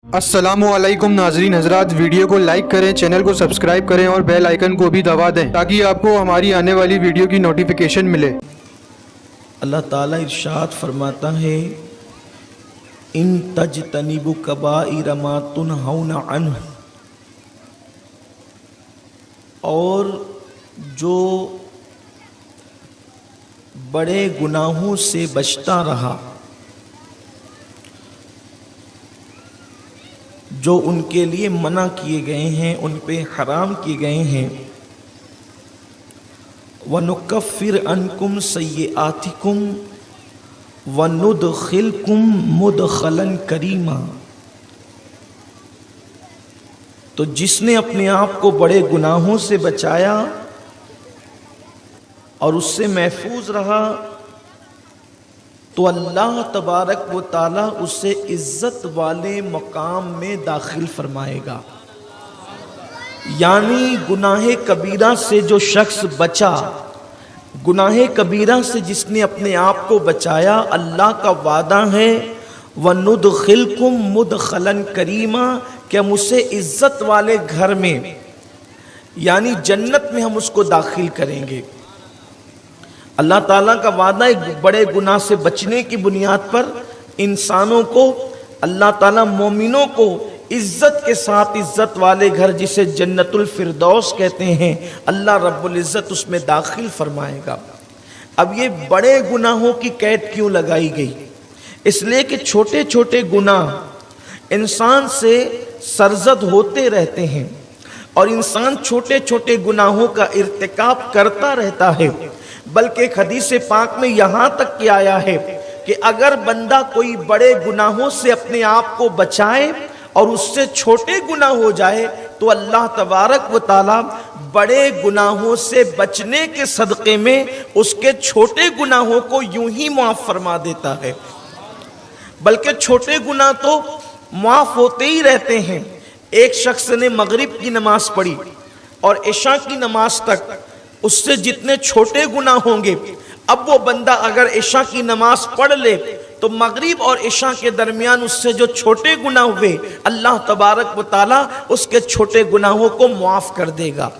अस्सलामुअलैकुम नाजरीन हजरात, वीडियो को लाइक करें, चैनल को सब्सक्राइब करें और बेल आइकन को भी दबा दें ताकि आपको हमारी आने वाली वीडियो की नोटिफिकेशन मिले। अल्लाह ताला इरशाद फरमाता है, इन तजतनिबु कबाइर मा तुनहौना अन्हु, और जो बड़े गुनाहों से बचता रहा, जो उनके लिए मना किए गए हैं, उन पे हराम किए गए हैं, वनुकफ्फिर अन्कुम सय्यआतिकुम वनुदखिलकुम मुदखलन करीमा। तो जिसने अपने आप को बड़े गुनाहों से बचाया और उससे महफूज रहा, तो अल्लाह तबारक व ताला उसे इज्जत वाले मकाम में दाखिल फरमाएगा। यानी गुनाह कबीरा से जो शख्स बचा, गुनाह कबीरा से जिसने अपने आप को बचाया, अल्लाह का वादा है वनुदखिलकुम मुदखलन करीमा, कि हम उसे इज्जत वाले घर में यानी जन्नत में हम उसको दाखिल करेंगे। अल्लाह ताला का वादा एक बड़े गुनाह से बचने की बुनियाद पर इंसानों को, अल्लाह ताला मोमिनों को इज्जत के साथ इज्जत वाले घर, जिसे जन्नतुल फिरदौस कहते हैं, अल्लाह रब्बुल इज्जत उसमें दाखिल फरमाएगा। अब ये बड़े गुनाहों की कैद क्यों लगाई गई? इसलिए कि छोटे छोटे गुनाह इंसान से सरजद होते रहते हैं और इंसान छोटे छोटे गुनाहों का इर्तिकाब करता रहता है। बल्कि एक हदीस पाक में यहाँ तक कि आया है कि अगर बंदा कोई बड़े गुनाहों से अपने आप को बचाए और उससे छोटे गुनाह हो जाए, तो अल्लाह तबारक व ताला बड़े गुनाहों से बचने के सदक़े में उसके छोटे गुनाहों को यूं ही माफ़ फरमा देता है। बल्कि छोटे गुनाह तो माफ़ होते ही रहते हैं। एक शख्स ने मगरिब की नमाज पढ़ी और इशा की नमाज तक उससे जितने छोटे गुनाह होंगे, अब वो बंदा अगर इशा की नमाज पढ़ ले तो मगरिब और इशा के दरमियान उससे जो छोटे गुनाह हुए, अल्लाह तबारक व ताला उसके छोटे गुनाहों को मुआफ कर देगा।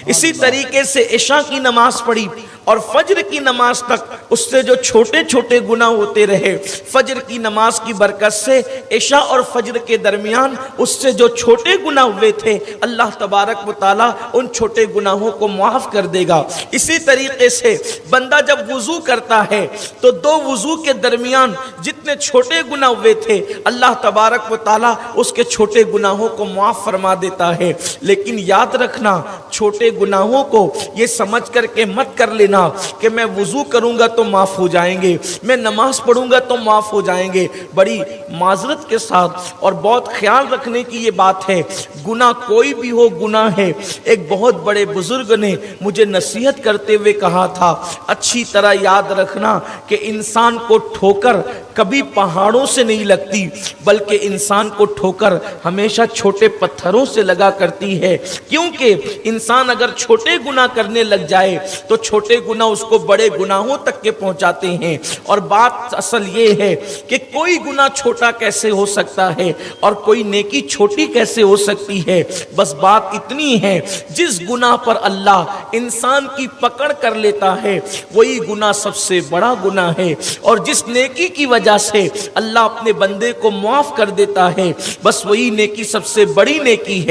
इसी तरीके से इशा की नमाज पढ़ी और फजर की नमाज तक उससे जो छोटे छोटे गुनाह होते रहे, फजर की नमाज की बरकत से इशा और फजर के दरमियान उससे जो छोटे गुनाह हुए थे, अल्लाह तबारक व ताला उन छोटे गुनाहों को माफ कर देगा। इसी तरीके से बंदा जब वुजू करता है तो दो वुजू के दरमियान जितने छोटे गुनाह हुए थे, अल्लाह तबारक व ताला उसके छोटे गुनाहों को माफ फरमा देता है। लेकिन याद रखना, छोटे गुनाहों को ये समझ करके मत कर लेना कि मैं वुजू करूंगा तो माफ हो जाएंगे, मैं नमाज पढ़ूंगा तो माफ हो जाएंगे। बड़ी माजरत के साथ और बहुत ख्याल रखने की ये बात है, गुनाह कोई भी हो गुनाह है। एक बहुत बड़े बुजुर्ग ने मुझे नसीहत करते हुए कहा था, अच्छी तरह याद रखना कि इंसान को ठोकर कभी पहाड़ों से नहीं लगती, बल्कि इंसान को ठोकर हमेशा छोटे पत्थरों से लगा करती है। क्योंकि इंसान अगर छोटे गुनाह करने लग जाए तो छोटे गुनाह उसको बड़े गुनाहों तक के पहुंचाते हैं। और बात असल ये है कि कोई गुनाह छोटा कैसे हो सकता है और कोई नेकी छोटी कैसे हो सकती है। बस बात इतनी है, जिस गुनाह पर अल्लाह इंसान की पकड़ कर लेता है वही गुनाह सबसे बड़ा गुनाह है, और जिस नेकी की वजह से अल्लाह अपने बंदे को माफ कर देता है, बस वही नेकी सबसे बड़ी नेकी है।